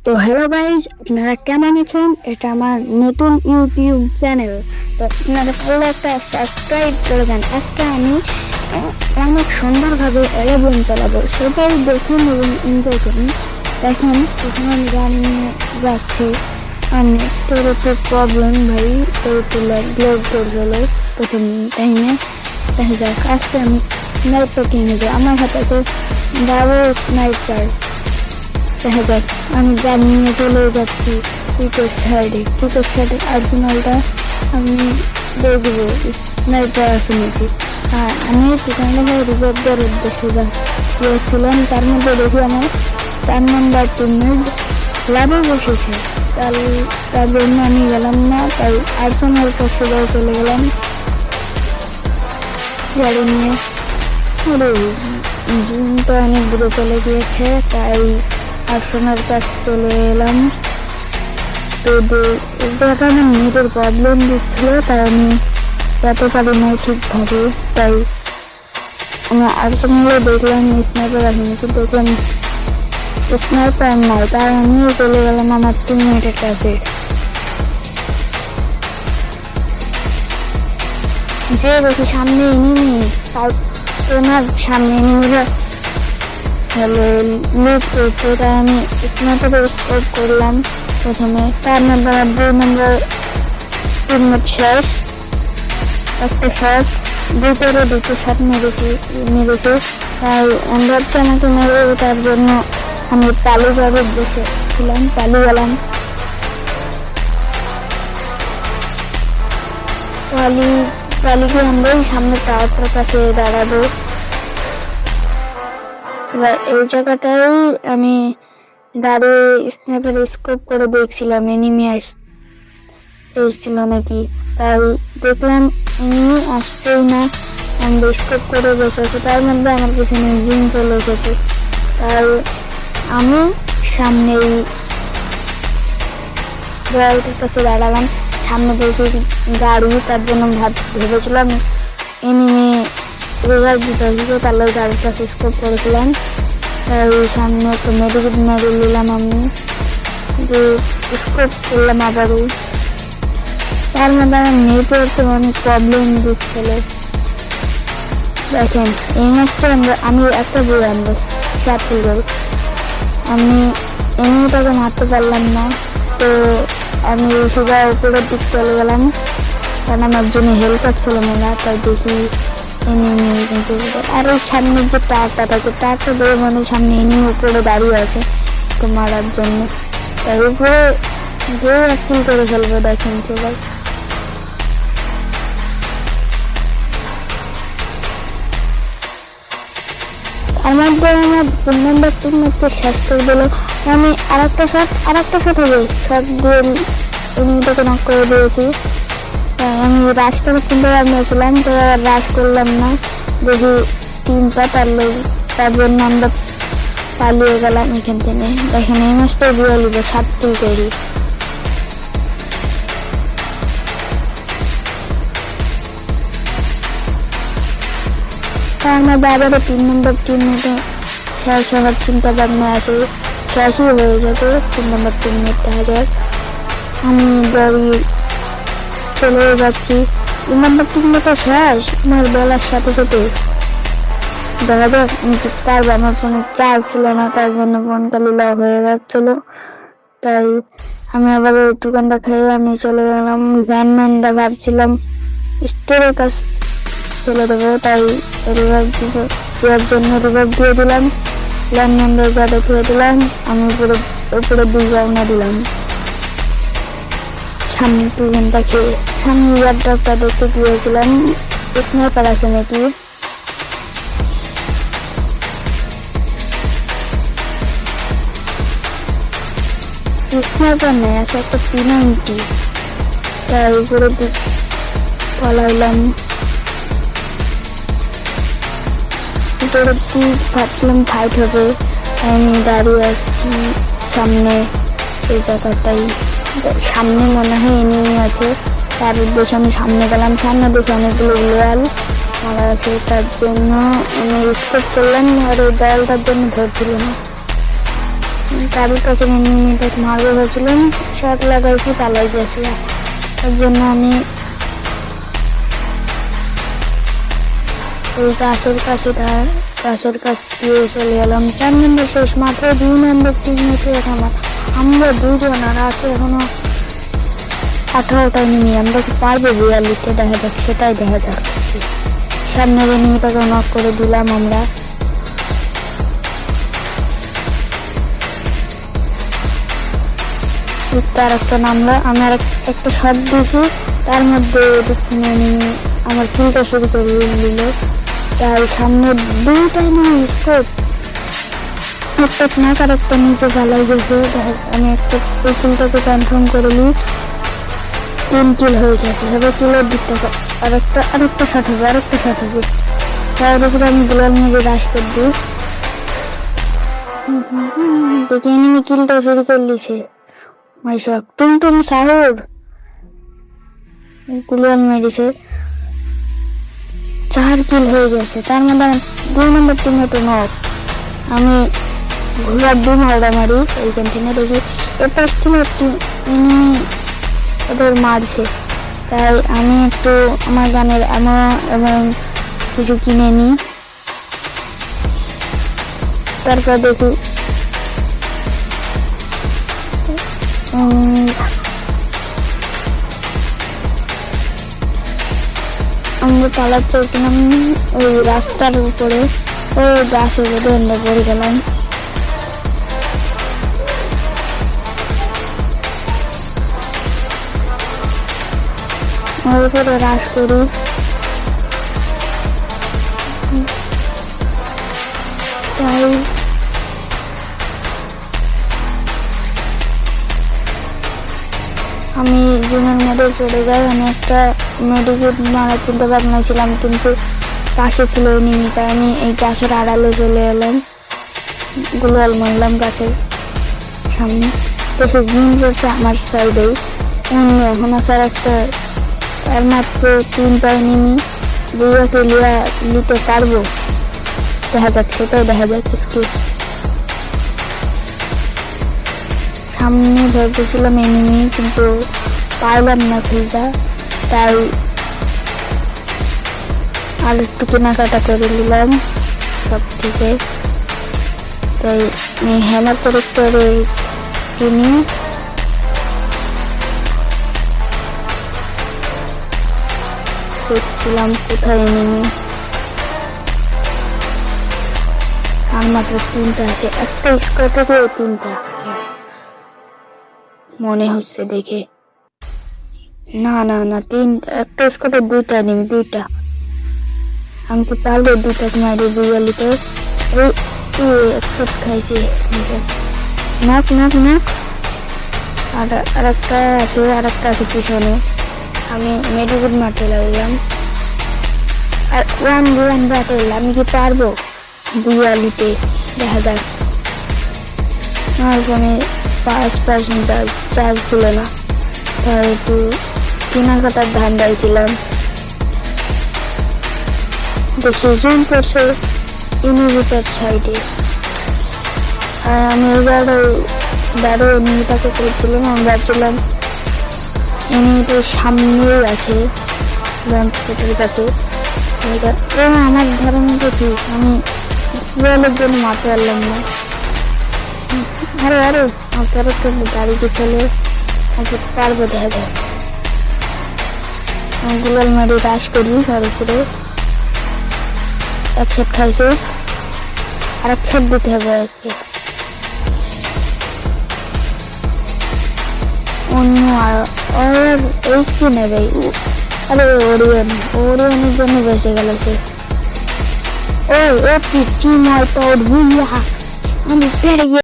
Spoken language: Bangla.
তো হ্যালো গাইজ, আপনারা কেমন আছেন? এটা আমার নতুন ইউটিউব চ্যানেল। তো আপনারা ভালো একটা সাবস্ক্রাইব করে দেন। আজকে আমি অনেক সুন্দরভাবে এলেভেন চালাবো, সবাই দেখুন এবং এনজয় করুন। দেখেন প্রথমে আমি গাড়ি নিয়ে যাচ্ছি। আমি তোর একটু প্রবলেম ভাই, তোর একটু ল্যাগ করছিল প্রথম টাইমে। দেখা যাক আজকে আমি স্নাইপার কিনে যাই। আমার হাতে আছে ডাবল স্নাইপার। দেখা যাক, আমি গাড়ি নিয়ে চলে যাচ্ছি পিকের সাইডে আর্সেনালটা আমি দেখবো স্নাইপার আছে নাকি। আর আমি সেখানে রিজার্ভ দেওয়ার উদ্দেশ্যে গিয়েছিলাম। তার মধ্যে দেখি আমার 4 নম্বর টিমমেট লাভে বসেছে। তার জন্য আমি গেলাম না, তাই আর্সেনাল কাছে চলে গেলাম গাড়ি নিয়ে। জুনটা অনেক দূরে চলে গিয়েছে, তাই আর্সেনাল কাছে চলে এলাম। তো যার কারণে নেটের প্রবলেম দিচ্ছিল, তাই আমি যেতে পারি না ঠিকভাবে। তাই আমি আর্সেনালে দেখলাম স্নাইপার আসেনি, কিন্তু দেখলাম স্নাইপার নাই, তাই আমিও চলে গেলাম আমার টিমমেটের কাছে। যে দেখি সামনে এনিমি, তাই ওনার সামনে এনিমিরা লুট করছে, তাই আমি স্নাইপারে স্কোপ করলাম প্রথমে। 4 নম্বর 2 নম্বর টিমমেট শেষ, একটা শট দুটো শট মেরেছে। তাই ভাবছি আমাকে মেরে, তার জন্য আমি পালিয়ে যাওয়ার উদ্দেশ্যে ছিলাম, পালিয়ে গেলাম। পালিয়ে আমরা সামনে টাওয়ারটার কাছে দাঁড়াবো। এবার এই জায়গাটাই আমি দাঁড়িয়ে স্নাইপার স্কোপ করে দেখছিলাম এনিমি এসছিল নাকি। তাই দেখলাম এনিমি আসছেই না, আমি স্কোপ করে বসে আছি। তার মধ্যে আমার পিছনে জিম চলে এসেছে, তাই আমি সামনে গাড়িটার কাছে দাঁড়ালাম। সামনে বসে গাড়ি, তার জন্য ভেবেছিলাম এনিমি রিভাইভ দিতে হয়েছে, তাহলে গাড়ির কাছে স্কোপ করেছিলাম। তাই সামনে একটা মেডিকেট মেরে নিলাম আমি, স্কোপ করলাম আবারও। তার মধ্যে আমার নেটওয়ার্কের অনেক প্রবলেম দিচ্ছিল। দেখেন এই ম্যাচটা আমি একটা বই আনবো আমি এনিমিটাকে মারতে পারলাম না, তো আমি সোজা উপরের দিক চলে গেলাম, কারণ আমার জন্য হেল্প ছিল না। তাই দেখি এনিমি, কিন্তু আর ওই সামনের যে টায়ারটা থাকে, টায়ারটা ধরে মানে সামনে এনিমি উপরে দাঁড়িয়ে আছে তো মারার জন্য। তার উপরে গিয়ে অ্যাক্টিং করে ফেলবো। দেখেন সবাই আমার 2 নম্বর টিমমেটকে শেষ করে দিল। আমি আরেকটা শট হবে, শট দিয়ে এনিমিটাকে নক করে দিয়েছি। আমি রাশ করার চিন্তা ভাবনা ছিলাম, তো রাশ করলাম না, দেখি টিমটা তার জন্য আমরা পালিয়ে গেলাম এখান থেকে। দেখেন এই ম্যাচটা দিয়ে নিব 7 কিল করি। তার মধ্যে আবারও 3 নম্বর টিমমেটে শেষ হওয়ার চিন্তা ভাবনা আছে, শেষই হয়ে যাবে 3 নম্বর টিমমেট। দেখা যাক, আমি গাড়ি চলে যাচ্ছি। 3 নম্বর টিমমেটটা শেষ আমার বেলার সাথে সাথে। দেখা যাক আমি কি পারবো। আমার ফোনে চার্জ ছিল না, তার জন্য ফোনটা লিলা হয়ে যাচ্ছিল। তাই আমি আবার দোকানটা খেয়ে আমি চলে গেলাম। গানম্যানটা ভাবছিলাম স্টোরের কাজ চলে দেবো, তাই রিভাইভ দিয়ে দিলাম। ল্যান্ডম্যানটা যাতে ধুয়ে দিলাম, আমি উপরে 2 রাউন্ডা দিলাম। সামনে 2 ঘন্টা খেয়ে সামনে ইয়ারড্রপটা দেখতে গিয়েছিলাম, স্নাইপার আছে নাকি। স্নাইপার নেই, আছে একটা P90। তার উপরে পালাইলাম। ভাবছিলাম ফাইট হবে, আমি দাঁড়িয়ে আছি সামনে এই জায়গাটাই। সামনে মনে হয় এনিমি আছে, তার উদ্দেশ্যে আমি সামনে গেলাম। সামনে দেখে অনেকগুলো লোয়াল মারা আছে, তার জন্য আমি স্কোপ করলাম, আর ওই দেয়ালটার জন্য ধরছিল না। কারোর কাছে এনিমিটা মারবো ভাবছিলাম, শট লাগাইছি পালাই গেছে। তার জন্য আমি ওই গাছের কাছ দিয়ে চলে এলাম। 4 নম্বর শেষ, মাত্র 2 নম্বর টিমমেট আমার। আমরা 2 জন আর আছে এখনো 18টা এনিমি। আমরা কি পারবো 42-তে? দেখা যাক, সেটাই দেখা যাক। সামনের এনিমিটাকে নক করে দিলাম আমরা। তার একটা নামলা, আমি আর একটা শট দিয়েছি, তার মধ্যে 2-3 এনিমি আমার কিলটা শুরু করে দিল। তাই সামনে 2টা এনিমি স্কোপ, একটা নাক আর একটা নিচে জ্বালাই গেছে। আমি একটা ওই কিলটাকে কনফার্ম করে নিই, 3 কিল হয়ে গেছে। এবার কিলের দিকটা আরেকটা শট হবে। তার উপরে আমি গ্লোয়াল মেরে রাশ করে দিই। দেখি এনিমি কিলটা শুরু করে দিয়েছে। মাইশাক টুমটুম সাহেব গ্লোয়াল মেরেছে, 4 কিল হয়ে গেছে। তার মধ্যে 2 নম্বর টিমমেট নক। আমি ঘোড়ার 2 মারা মারি এইখান থেকে। দেখি এপাশ থেকে এনিমি ওদের মারছে, তাই আমি একটু আমার গানের এবং কিছু কিনে নিই। তারপর দেখি আমরা পালার চলছিলাম ওই রাস্তার উপরে, ওই গাছের মধ্যে আমরা পড়ে গেলাম। ওর উপরে রাশ করি, তাই আমি জুনের মধ্যে পড়ে যাই। আমি একটা মেডিকেট মারার চিন্তা ভাবনা ছিলাম, কিন্তু পাশে ছিল এনিমি, তাই আমি এই গাছের আড়ালে চলে এলাম, গ্লোয়াল মারলাম গাছের সামনে। দেখে গ্রিন করছে আমার সাইডেই। এখন আছে একটা, তার মাত্র 3টা এনিমি। 2টা নিতে পারবো, দেখা যাক, সেটাই দেখা যাক। সামনে ধরতেছিলাম এনিমি, কিন্তু পারলাম না খুঁজা, তাই আর একটু কেনাকাটা করে নিলাম সব থেকে। তাই আমি হ্যামার প্রোটেক্টরে কিনি। খুঁজছিলাম কোথায় এনিমি, আর মাত্র 3টা আছে। একটা স্কোয়াডে 3টা মনে হচ্ছে দেখে। না, একটা স্কোয়াডে 2টা এনিমি, 2টা। আমি তো পারবো 2টা মারি 42-তে। ওই এক খাইছে নাক। আর একটা আছে পিছনে। আমি মেডিকেট মারতে লাগলাম, আর 1 ব্যাটেল। আমি কি পারবো 42-তে? দেখা যাক। আমার ফোনে 5% চার্জ ছিল না, তাই একটু কেনাকাটার ধান্দায় ছিলাম। দেখি জুম করছে ইউনিভার্সিটির সাইডে, আর আমি এবারও এনিমিটাকে করেছিলাম। আমি ভাবছিলাম এনিমিটার সামনেই আছে লঞ্চ প্যাডের কাছে। আমার ধারণাটা ঠিক, আমি গ্লোয়ালের জন্য মারতে পারলাম না। আরে আপনার একটা গাড়িতে চলে পারবো, দেখা যায়। গ্লোয়াল মারি রাশ করি তার উপরে। এক শট খাইছে, আর এক শট দিতে হবে। অন্য আর এই স্কিনে ভাই, আরে ওরিয়নের জন্য বেঁচে গেল সে। ও কি মারটা, আমি পেরে গিয়ে